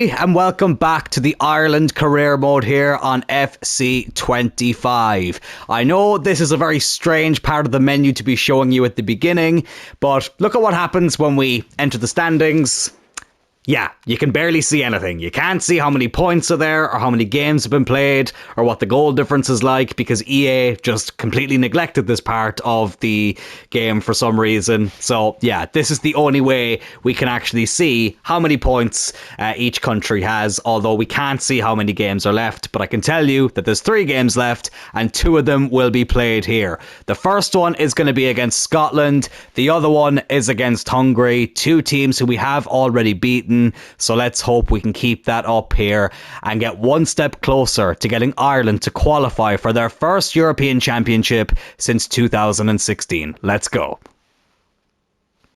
And welcome back to the Ireland career mode here on FC25. I know this is a very strange part of the menu to be showing you at the beginning, but look at what happens when we enter the standings. Yeah, you can barely see anything. You can't see how many points are there or how many games have been played or what the goal difference is like because EA just completely neglected this part of the game for some reason. So yeah, this is the only way we can actually see how many points each country has, although we can't see how many games are left. But I can tell you that there's 3 games left and 2 of them will be played here. The first one is going to be against Scotland. The other one is against Hungary, 2 teams who we have already beaten. So let's hope we can keep that up here and get one step closer to getting Ireland to qualify for their first European Championship since 2016. Let's go.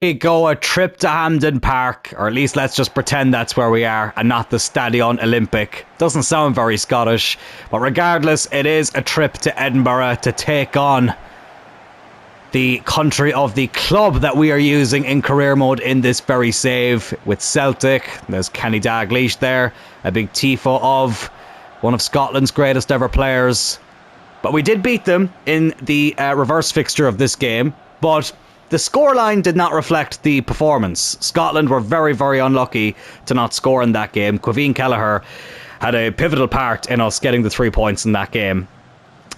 We go a trip to Hampden Park, or at least let's just pretend that's where we are and not the Stadion Olympic. Doesn't sound very Scottish, but regardless, it is a trip to Edinburgh to take on the country of the club that we are using in career mode in this very save with Celtic. There's Kenny Dalglish there, a big tifo of one of Scotland's greatest ever players. But we did beat them in the reverse fixture of this game, but the scoreline did not reflect the performance. Scotland were very, very unlucky to not score in that game. Quiveen Kelleher had a pivotal part in us getting the 3 points in that game.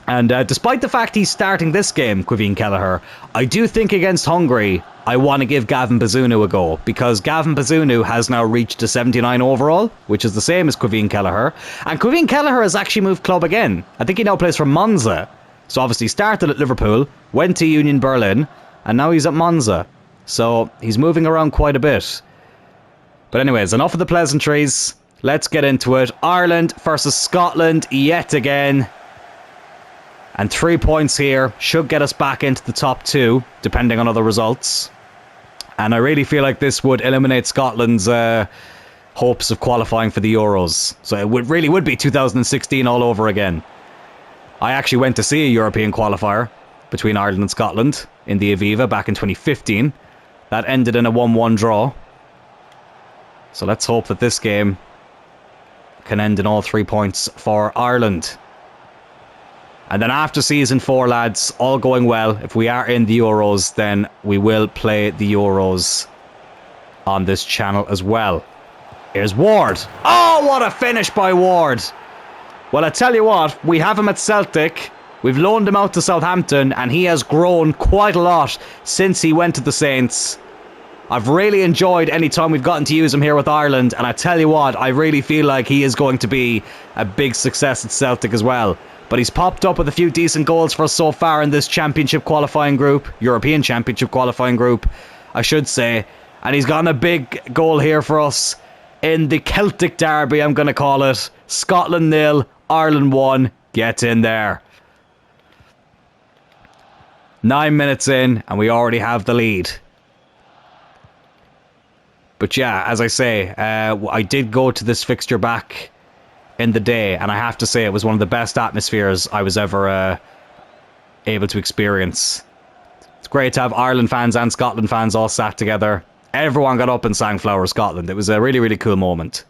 And despite the fact he's starting this game, Quiveen Kelleher, I do think against Hungary, I want to give Gavin Bazunu a go, because Gavin Bazunu has now reached a 79 overall, which is the same as Quiveen Kelleher. And Quiveen Kelleher has actually moved club again. I think he now plays for Monza. So obviously started at Liverpool, went to Union Berlin, and now he's at Monza. So he's moving around quite a bit. But anyways, enough of the pleasantries. Let's get into it. Ireland versus Scotland yet again. And 3 points here should get us back into the top 2, depending on other results. And I really feel like this would eliminate Scotland's hopes of qualifying for the Euros. So it really would be 2016 all over again. I actually went to see a European qualifier between Ireland and Scotland in the Aviva back in 2015. That ended in a 1-1 draw. So let's hope that this game can end in all 3 points for Ireland. And then after season 4, lads, all going well, if we are in the Euros, then we will play the Euros on this channel as well. Here's Ward. Oh, what a finish by Ward. Well, I tell you what, we have him at Celtic. We've loaned him out to Southampton, and he has grown quite a lot since he went to the Saints. I've really enjoyed any time we've gotten to use him here with Ireland, and I tell you what, I really feel like he is going to be a big success at Celtic as well. But he's popped up with a few decent goals for us so far in this championship qualifying group, European Championship qualifying group, I should say. And he's gotten a big goal here for us in the Celtic derby, I'm going to call it. Scotland 0, Ireland 1. Get in there. 9 minutes in, and we already have the lead. But yeah, as I say, I did go to this fixture back in the day, and I have to say it was one of the best atmospheres I was ever able to experience. It's great to have Ireland fans and Scotland fans all sat together. Everyone got up and sang Flower Scotland. It was a really, really cool moment.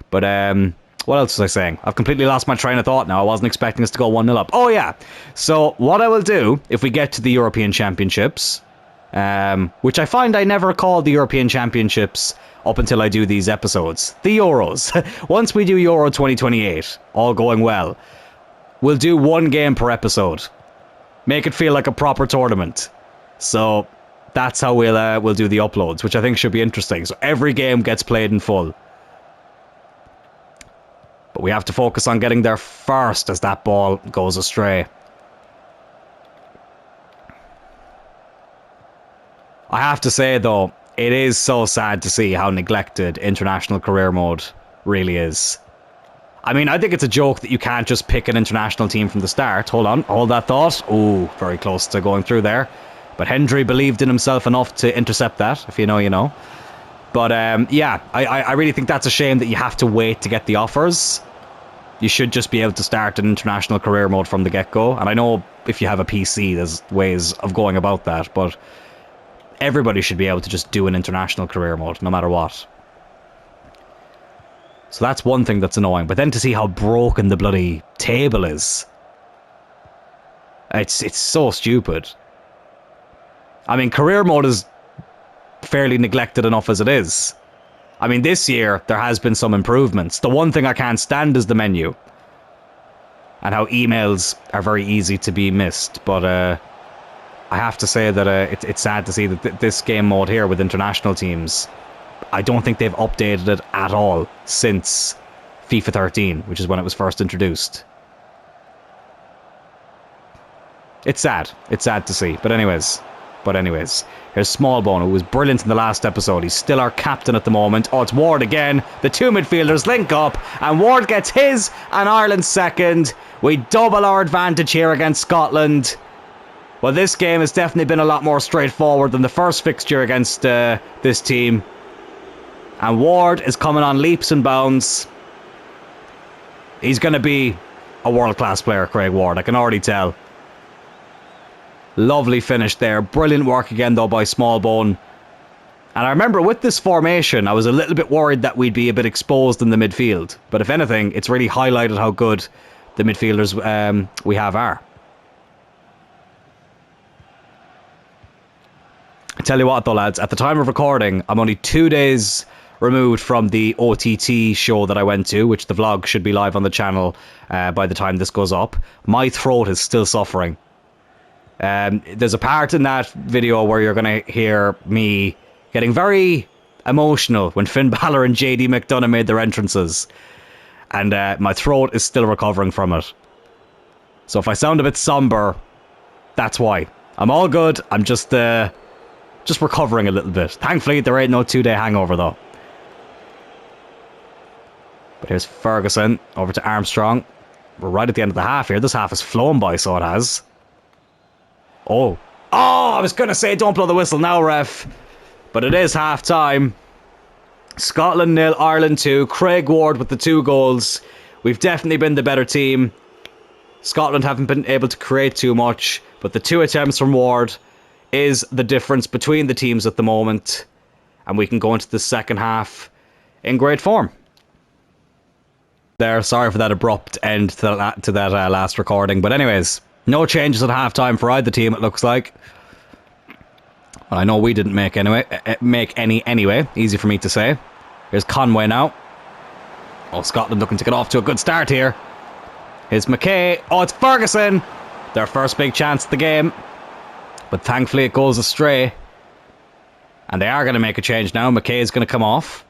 But what else was I saying? I've completely lost my train of thought now. I wasn't expecting us to go 1-0 up. Oh yeah, so what I will do if we get to the European Championships, which I find I never call the European Championships up until I do these episodes. The Euros. Once we do Euro 2028, all going well, we'll do 1 game per episode. Make it feel like a proper tournament. So that's how we'll do the uploads, which I think should be interesting. So every game gets played in full. But we have to focus on getting there first as that ball goes astray. I have to say though, it is so sad to see how neglected international career mode really is. I mean, I think it's a joke that you can't just pick an international team from the start. Hold on, hold that thought. Ooh, very close to going through there. But Hendry believed in himself enough to intercept that. If you know, you know. But yeah, I really think that's a shame that you have to wait to get the offers. You should just be able to start an international career mode from the get-go. And I know if you have a PC, there's ways of going about that. But everybody should be able to just do an international career mode, no matter what. So that's one thing that's annoying. But then to see how broken the bloody table is, it's so stupid. I mean, career mode is fairly neglected enough as it is. I mean, this year there has been some improvements. The one thing I can't stand is the menu. And how emails are very easy to be missed. But I have to say that it's sad to see that this game mode here with international teams, I don't think they've updated it at all since FIFA 13, which is when it was first introduced. It's sad. It's sad to see. But anyways, here's Smallbone, who was brilliant in the last episode. He's still our captain at the moment. Oh, it's Ward again. The two midfielders link up, and Ward gets his and Ireland's second. We double our advantage here against Scotland. Well, this game has definitely been a lot more straightforward than the first fixture against this team. And Ward is coming on leaps and bounds. He's going to be a world-class player, Craig Ward. I can already tell. Lovely finish there. Brilliant work again, though, by Smallbone. And I remember with this formation, I was a little bit worried that we'd be a bit exposed in the midfield. But if anything, it's really highlighted how good the midfielders we have are. I tell you what, though, lads, at the time of recording, I'm only 2 days removed from the OTT show that I went to, which the vlog should be live on the channel by the time this goes up. My throat is still suffering. There's a part in that video where you're going to hear me getting very emotional when Finn Balor and JD McDonough made their entrances. And my throat is still recovering from it. So if I sound a bit somber, that's why. I'm all good. I'm just recovering a little bit. Thankfully, there ain't no 2-day hangover, though. But here's Ferguson over to Armstrong. We're right at the end of the half here. This half has flown by, so it has. Oh, I was going to say don't blow the whistle now, ref. But it is half time. Scotland 0, Ireland 2. Craig Ward with the 2 goals. We've definitely been the better team. Scotland haven't been able to create too much, but the 2 attempts from Ward is the difference between the teams at the moment. And we can go into the second half in great form. There, sorry for that abrupt end to that last recording. But anyways, no changes at half-time for either team, it looks like. Well, I know we didn't make any anyway. Easy for me to say. Here's Conway now. Oh, Scotland looking to get off to a good start here. Here's McKay. Oh, it's Ferguson. Their first big chance of the game. But thankfully it goes astray. And they are going to make a change now. McKay is going to come off.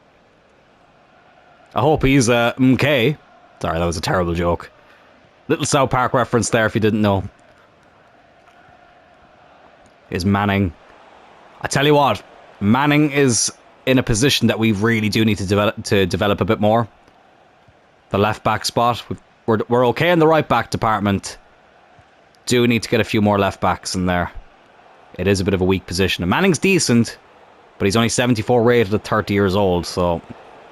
I hope he's McKay. Sorry, that was a terrible joke. Little South Park reference there if you didn't know. Here's Manning. I tell you what, Manning is in a position that we really do need to develop a bit more. The left back spot, we're okay in the right back department. Do need to get a few more left backs in there. It is a bit of a weak position. And Manning's decent, but he's only 74 rated at 30 years old, so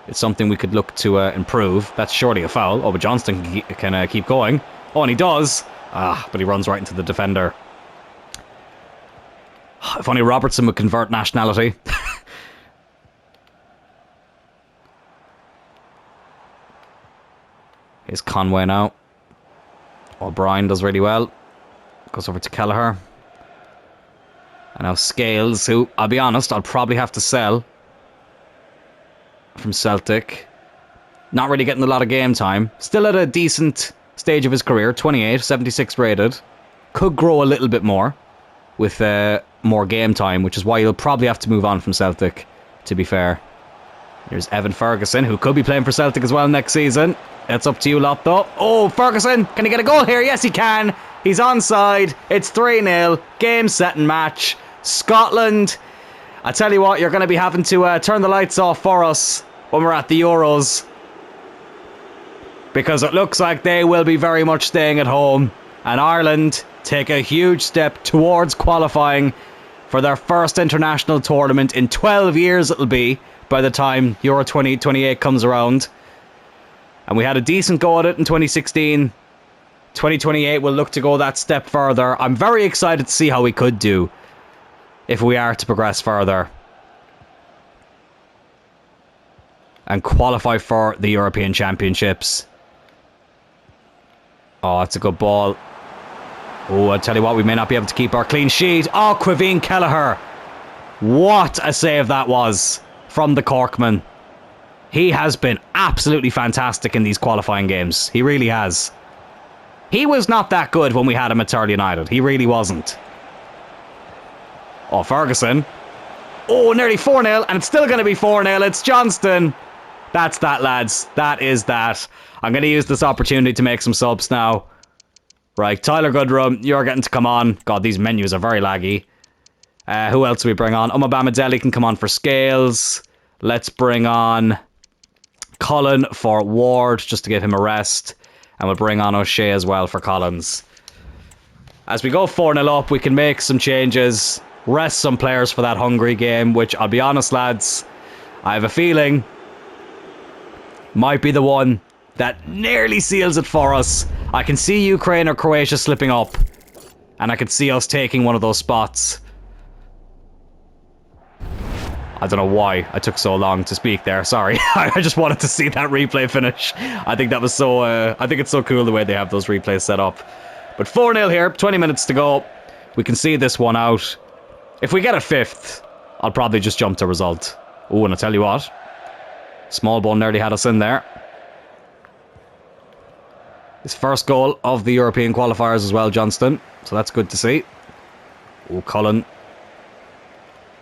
it's something we could look to improve. That's surely a foul. Oh, but Johnston can keep going. Oh, and he does. But he runs right into the defender. If only Robertson would convert nationality. Here's Conway now. O'Brien does really well. Goes over to Kelleher. And now Scales, who, I'll be honest, I'll probably have to sell from Celtic. Not really getting a lot of game time. Still at a decent stage of his career. 28, 76 rated. Could grow a little bit more with more game time, which is why he'll probably have to move on from Celtic, to be fair. Here's Evan Ferguson, who could be playing for Celtic as well next season. It's up to you lot, though. Oh, Ferguson, can he get a goal here? Yes, he can. He's onside. It's 3-0. Game, set and match. Scotland, I tell you what, you're going to be having to turn the lights off for us when we're at the Euros, because it looks like they will be very much staying at home, and Ireland take a huge step towards qualifying for their first international tournament in 12 years it'll be by the time Euro 2028 comes around. And we had a decent go at it in 2016. 2028 will look to go that step further. I'm very excited to see how we could do if we are to progress further. and qualify for the European Championships. Oh, that's a good ball. Oh, I tell you what, we may not be able to keep our clean sheet. Oh, Quiveen Kelleher. What a save that was from the Corkman. He has been absolutely fantastic in these qualifying games. He really has. He was not that good when we had him at Turley United. He really wasn't. Oh, Ferguson. Oh, nearly 4-0, and it's still going to be 4-0. It's Johnston. That's that, lads. That is that. I'm going to use this opportunity to make some subs now. Right, Tyler Goodrum, you're getting to come on. God, these menus are very laggy. Who else do we bring on? Umabama Deli can come on for Scales. Let's bring on Cullen for Ward, just to give him a rest. And we'll bring on O'Shea as well for Collins. As we go 4-0 up, we can make some changes. Rest some players for that Hungary game, which, I'll be honest, lads, I have a feeling might be the one that nearly seals it for us. I can see Ukraine or Croatia slipping up, and I can see us taking one of those spots. I don't know why I took so long to speak there. Sorry. I just wanted to see that replay finish. I think that was so... I think it's so cool the way they have those replays set up. But 4-0 here. 20 minutes to go. We can see this one out. If we get a fifth, I'll probably just jump to result. Oh, and I tell you what. Small ball nearly had us in there. His first goal of the European qualifiers as well, Johnston. So that's good to see. Oh, Cullen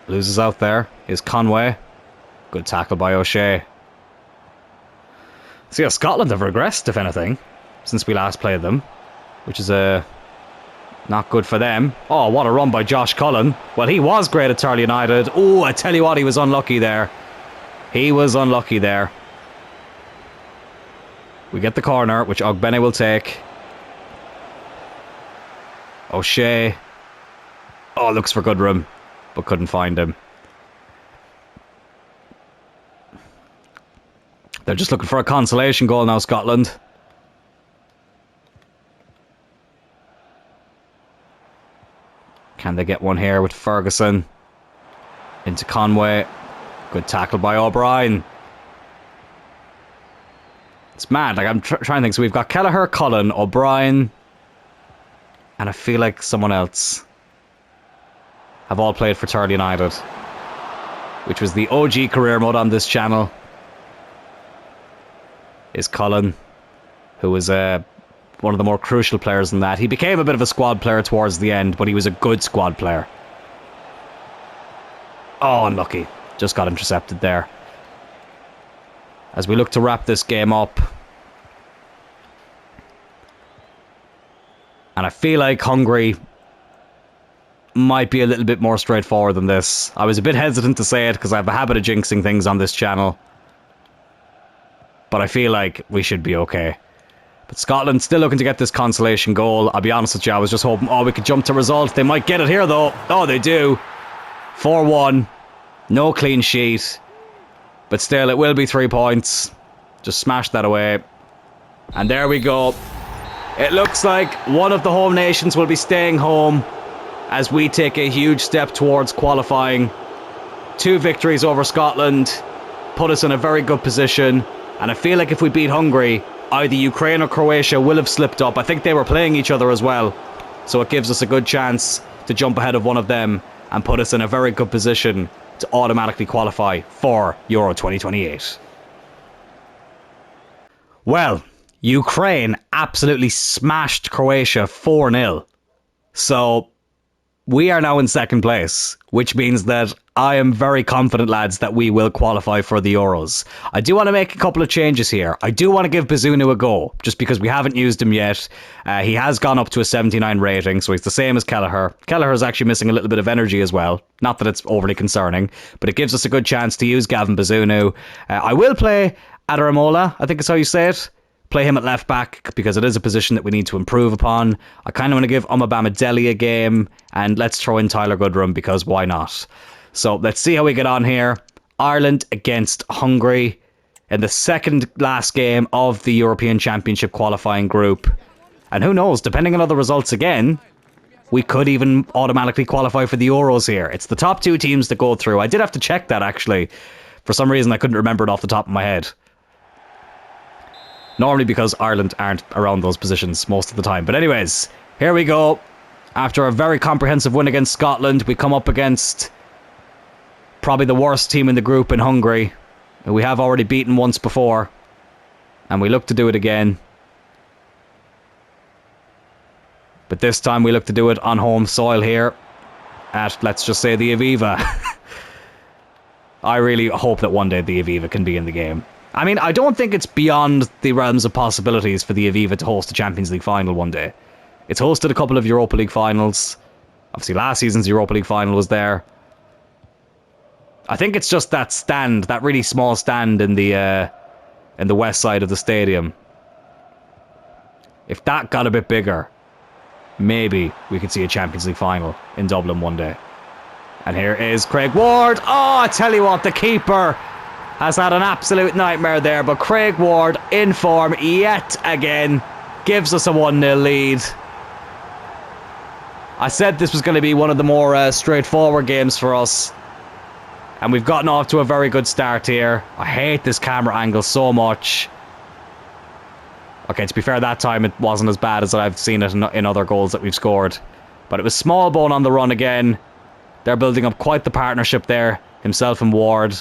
loses out there. Is Conway. Good tackle by O'Shea. See how Scotland have regressed, if anything, since we last played them, which is not good for them. Oh, what a run by Josh Cullen. Well, he was great at Turley United. Oh, I tell you what, he was unlucky there. He was unlucky there. We get the corner, which Ogbene will take. O'Shea. Oh, looks for Goodrum, but couldn't find him. They're just looking for a consolation goal now, Scotland. Can they get one here with Ferguson? Into Conway. Good tackle by O'Brien. It's mad. Like, I'm trying to think. So we've got Kelleher, Cullen, O'Brien, and I feel like someone else have all played for Turley United, which was the OG career mode on this channel. Is Cullen, who was one of the more crucial players in that. He became a bit of a squad player towards the end, but he was a good squad player. Oh, unlucky. Just got intercepted there. As we look to wrap this game up. And I feel like Hungary might be a little bit more straightforward than this. I was a bit hesitant to say it because I have a habit of jinxing things on this channel. But I feel like we should be okay. But Scotland still looking to get this consolation goal. I'll be honest with you, I was just hoping, we could jump to result. They might get it here though. Oh, they do. 4-1. No clean sheet. But still, it will be 3 points. Just smash that away. And there we go. It looks like one of the home nations will be staying home as we take a huge step towards qualifying. 2 victories over Scotland put us in a very good position. And I feel like if we beat Hungary, either Ukraine or Croatia will have slipped up. I think they were playing each other as well. So it gives us a good chance to jump ahead of one of them and put us in a very good position to automatically qualify for Euro 2028. Well, Ukraine absolutely smashed Croatia 4-0. So we are now in second place, which means that I am very confident, lads, that we will qualify for the Euros. I do want to make a couple of changes here. I do want to give Bazunu a go, just because we haven't used him yet. He has gone up to a 79 rating, so he's the same as Kelleher. Kelleher is actually missing a little bit of energy as well. Not that it's overly concerning, but it gives us a good chance to use Gavin Bazunu. I will play Adaramola, I think is how you say it. Play him at left back because it is a position that we need to improve upon. I kind of want to give Umabama Deli a game, and let's throw in Tyler Goodrum because why not? So let's see how we get on here. Ireland against Hungary in the second last game of the European Championship qualifying group. And who knows, depending on other results again, we could even automatically qualify for the Euros here. It's the top 2 teams that go through. I did have to check that actually. For some reason, I couldn't remember it off the top of my head. Normally because Ireland aren't around those positions most of the time. But anyways, here we go. After a very comprehensive win against Scotland, we come up against probably the worst team in the group in Hungary. We have already beaten once before, and we look to do it again. But this time we look to do it on home soil here at, let's just say, the Aviva. I really hope that one day the Aviva can be in the game. I mean, I don't think it's beyond the realms of possibilities for the Aviva to host a Champions League final one day. It's hosted a couple of Europa League finals. Obviously, last season's Europa League final was there. I think it's just that stand, that really small stand in the west side of the stadium. If that got a bit bigger, maybe we could see a Champions League final in Dublin one day. And here is Craig Ward. Oh, I tell you what, the keeper has had an absolute nightmare there. But Craig Ward, in form yet again, gives us a 1-0 lead. I said this was going to be one of the more straightforward games for us. And we've gotten off to a very good start here. I hate this camera angle so much. Okay, to be fair, that time it wasn't as bad as I've seen it in other goals that we've scored. But it was Smallbone on the run again. They're building up quite the partnership there, himself and Ward.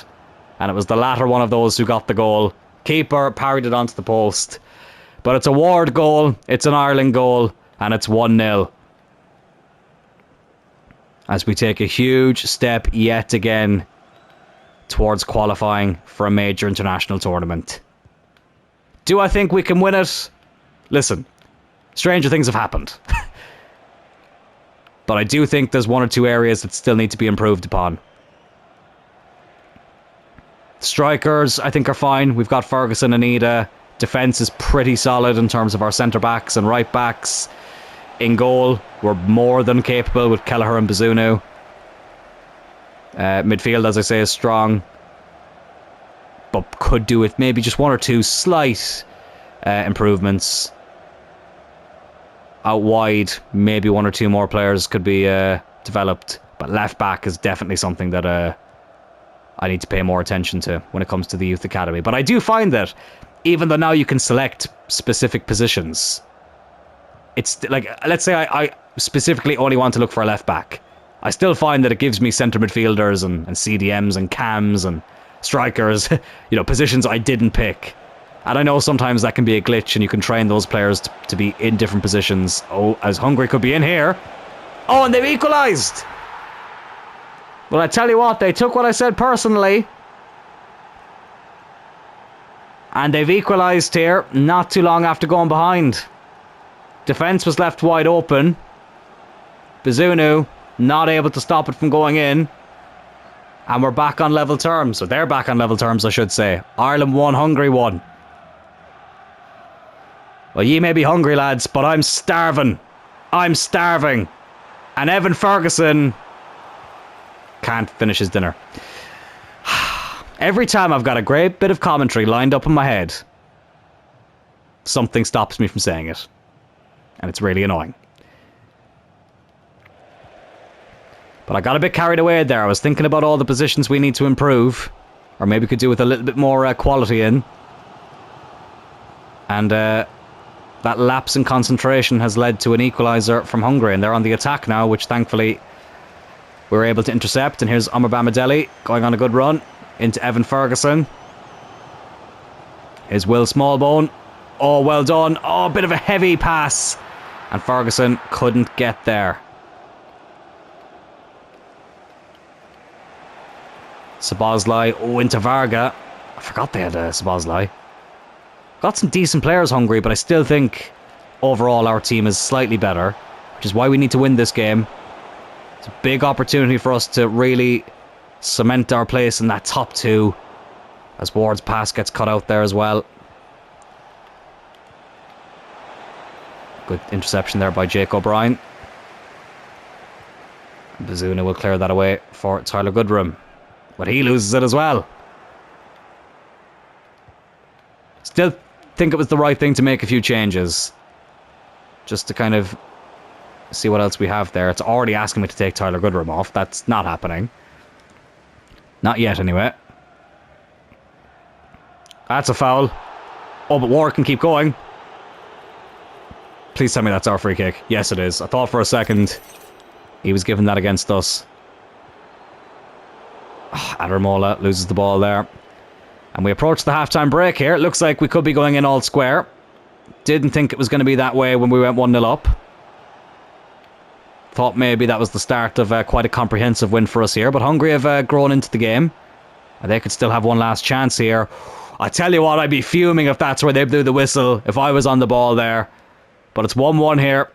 And it was the latter one of those who got the goal. Keeper parried it onto the post. But it's a Ward goal, it's an Ireland goal, and it's 1-0. As we take a huge step yet again towards qualifying for a major international tournament. Do I think we can win it? Listen, stranger things have happened. But I do think there's one or two areas that still need to be improved upon. Strikers, I think, are fine. We've got Ferguson and Ida. Defence is pretty solid in terms of our centre-backs and right-backs. In goal, we're more than capable with Kelleher and Bazunu. Midfield, as I say, is strong. But could do with maybe just one or two slight improvements. Out wide, maybe one or two more players could be developed. But left back is definitely something that I need to pay more attention to when it comes to the youth academy. But I do find that even though now you can select specific positions, it's like, let's say I specifically only want to look for a left back. I still find that it gives me centre midfielders and CDMs and cams and strikers, you know, positions I didn't pick. And I know sometimes that can be a glitch and you can train those players to be in different positions. Oh, as Hungary could be in here. Oh, and they've equalised. Well, I tell you what, they took what I said personally. And they've equalised here not too long after going behind. Defence was left wide open. Bazunu not able to stop it from going in. And we're back on level terms. So they're back on level terms, I should say. Ireland 1, Hungary 1. Well, ye may be hungry, lads, but I'm starving. I'm starving. And Evan Ferguson can't finish his dinner. Every time I've got a great bit of commentary lined up in my head, something stops me from saying it. And it's really annoying. But I got a bit carried away there. I was thinking about all the positions we need to improve. Or maybe could do with a little bit more quality in. And that lapse in concentration has led to an equaliser from Hungary. And they're on the attack now, which thankfully we were able to intercept. And here's Bamadelli going on a good run into Evan Ferguson. Here's Will Smallbone. Oh, well done. Oh, a bit of a heavy pass. And Ferguson couldn't get there. Szoboszlai. Oh, into Varga. I forgot they had Szoboszlai. Got some decent players, Hungary, but I still think overall our team is slightly better, which is why we need to win this game. It's a big opportunity for us to really cement our place in that top two, as Ward's pass gets cut out there as well. Good interception there by Jake O'Brien. Bazunu will clear that away for Tyler Goodrum, but he loses it as well. Still think it was the right thing to make a few changes, just to kind of see what else we have there. It's already asking me to take Tyler Goodrum off. That's not happening. Not yet, anyway. That's a foul. Oh, but Ward can keep going. Please tell me that's our free kick. Yes, it is. I thought for a second he was giving that against us. Adramola loses the ball there. And we approach the halftime break here. It looks like we could be going in all square. Didn't think it was going to be that way when we went 1-0 up. Thought maybe that was the start of quite a comprehensive win for us here. But Hungary have grown into the game. And they could still have one last chance here. I tell you what, I'd be fuming if that's where they blew the whistle, if I was on the ball there. But it's 1-1 here.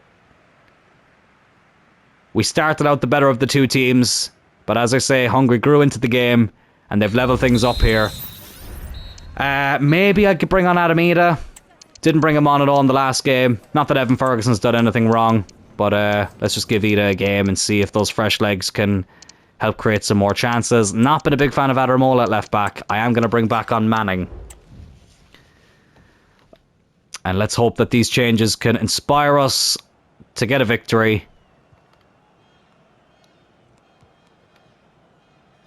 We started out the better of the two teams. But as I say, Hungary grew into the game. And they've leveled things up here. Maybe I could bring on Adamida. Didn't bring him on at all in the last game. Not that Evan Ferguson's done anything wrong. But let's just give Ida a game and see if those fresh legs can help create some more chances. Not been a big fan of Adramola at left back. I am going to bring back on Manning. And let's hope that these changes can inspire us to get a victory.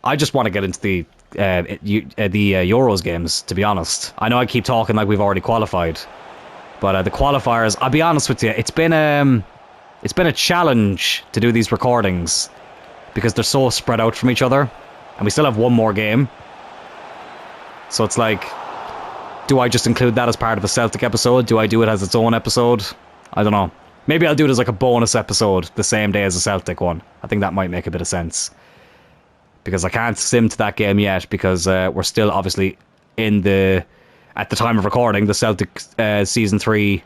I just want to get into the Euros games, to be honest. I know I keep talking like we've already qualified. But the qualifiers, I'll be honest with you, it's been a challenge to do these recordings. Because they're so spread out from each other. And we still have one more game. So it's like, do I just include that as part of a Celtic episode? Do I do it as its own episode? I don't know. Maybe I'll do it as like a bonus episode the same day as a Celtic one. I think that might make a bit of sense. Because I can't sim to that game yet. Because we're still obviously in the... At the time of recording, the Celtic Season 3...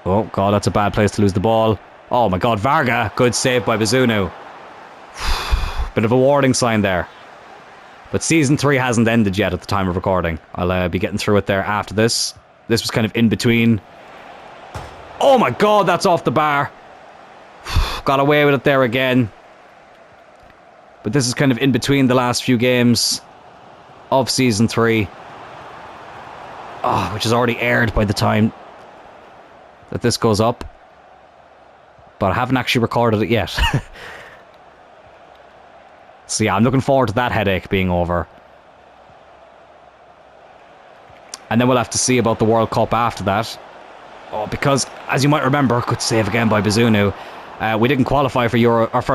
Oh, God, that's a bad place to lose the ball. Oh, my God, Varga. Good save by Bazunu. Bit of a warning sign there. But Season 3 hasn't ended yet at the time of recording. I'll be getting through it there after this. This was kind of in between. Oh my God, that's off the bar. Got away with it there again. But this is kind of in between the last few games of Season 3. Oh, which is already aired by the time that this goes up. But I haven't actually recorded it yet. So yeah, I'm looking forward to that headache being over. And then we'll have to see about the World Cup after that. Oh, because, as you might remember, good save again by Bazunu. We didn't qualify for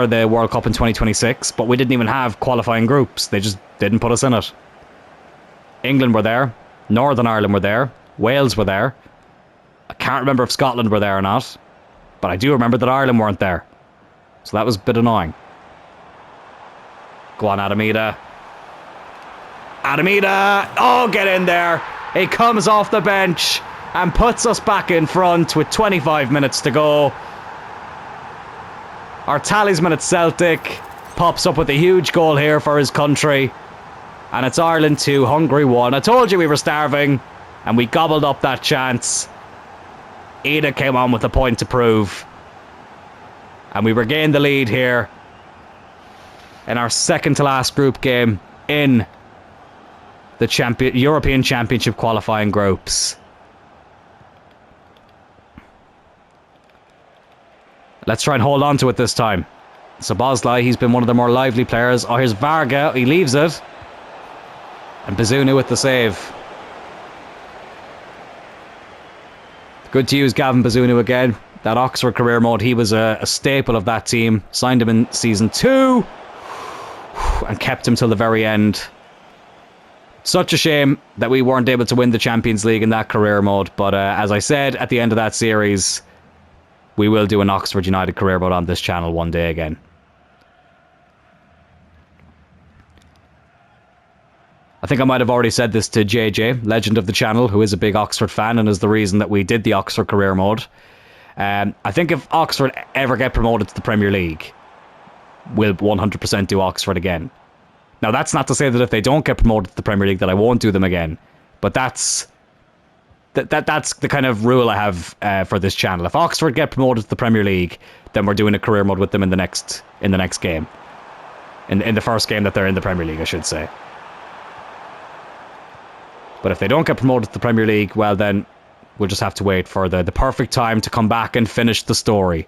the World Cup in 2026, but we didn't even have qualifying groups. They just didn't put us in it. England were there. Northern Ireland were there. Wales were there. I can't remember if Scotland were there or not. But I do remember that Ireland weren't there. So that was a bit annoying. Go on, Adamida. Adamida! Oh, get in there! He comes off the bench and puts us back in front with 25 minutes to go. Our talisman at Celtic pops up with a huge goal here for his country. And it's Ireland 2, Hungary 1. I told you we were starving, and we gobbled up that chance. Ida came on with a point to prove. And we regained the lead here in our second to last group game in the European Championship qualifying groups. Let's try and hold on to it this time. So Boslai, he's been one of the more lively players. Oh, here's Varga, he leaves it. And Bazunu with the save. Good to use Gavin Bazunu again. That Oxford career mode, he was a staple of that team. Signed him in Season 2. And kept him till the very end. Such a shame that we weren't able to win the Champions League in that career mode. But as I said at the end of that series, we will do an Oxford United career mode on this channel one day again. I think I might have already said this to JJ, legend of the channel, who is a big Oxford fan and is the reason that we did the Oxford career mode. I think if Oxford ever get promoted to the Premier League, we'll 100% do Oxford again. Now, that's not to say that if they don't get promoted to the Premier League that I won't do them again. But that's the kind of rule I have for this channel. If Oxford get promoted to the Premier League, then we're doing a career mode with them in the next game. In the first game that they're in the Premier League, I should say. But if they don't get promoted to the Premier League, well then, we'll just have to wait for the perfect time to come back and finish the story.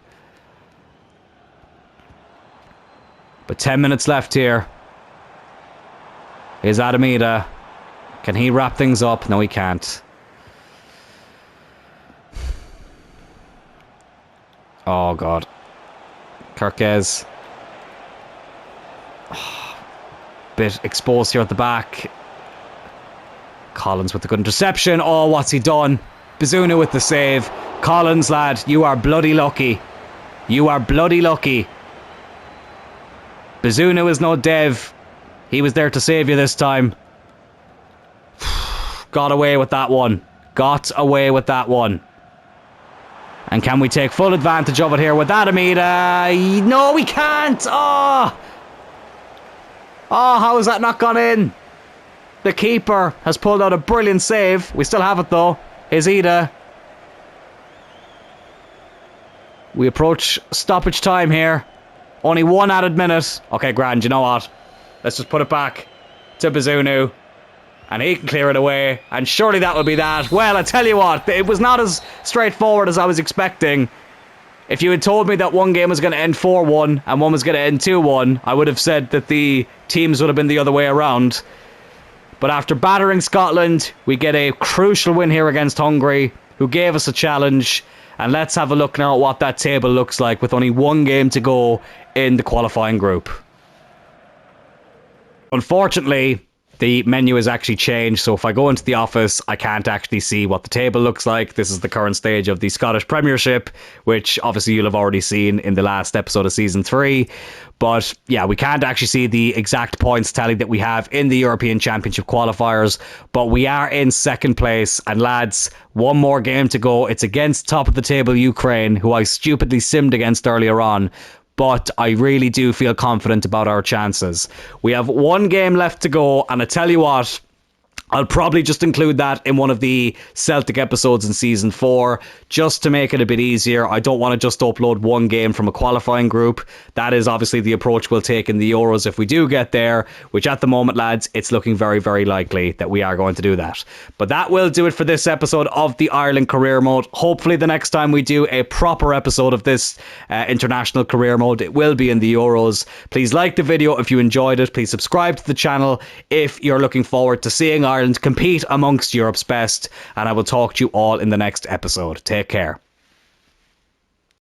But 10 minutes left here. Here's Adamida. Can he wrap things up? No, he can't. Oh, God. Kirkes. Oh, bit exposed here at the back. Collins with the good interception. Oh, what's he done? Bazunu with the save. Collins, lad, you are bloody lucky. You are bloody lucky. Bazunu is no Dev. He was there to save you this time. Got away with that one. Got away with that one. And can we take full advantage of it here with Adamita? No, we can't. Oh, how has that not gone in? The keeper has pulled out a brilliant save. We still have it though. Izida. We approach stoppage time here. Only 1 added minute. Okay, grand. You know what? Let's just put it back to Bazunu. And he can clear it away. And surely that will be that. Well, I tell you what. It was not as straightforward as I was expecting. If you had told me that one game was going to end 4-1 and one was going to end 2-1, I would have said that the teams would have been the other way around. But after battering Scotland, we get a crucial win here against Hungary, who gave us a challenge. And let's have a look now at what that table looks like with only 1 game to go in the qualifying group. Unfortunately, the menu has actually changed, so if I go into the office, I can't actually see what the table looks like. This is the current stage of the Scottish Premiership, which obviously you'll have already seen in the last episode of Season 3. But yeah, we can't actually see the exact points tally that we have in the European Championship qualifiers. But we are in 2nd place, and lads, 1 more game to go. It's against top of the table Ukraine, who I stupidly simmed against earlier on. But I really do feel confident about our chances. We have 1 game left to go, and I tell you what, I'll probably just include that in one of the Celtic episodes in Season 4, just to make it a bit easier. I don't want to just upload 1 game from a qualifying group. That is obviously the approach we'll take in the Euros if we do get there, which at the moment, lads, it's looking very, very likely that we are going to do that. But that will do it for this episode of the Ireland Career Mode. Hopefully the next time we do a proper episode of this international career mode, it will be in the Euros. Please like the video if you enjoyed it. Please subscribe to the channel if you're looking forward to seeing Ireland compete amongst Europe's best, and I will talk to you all in the next episode. Take care.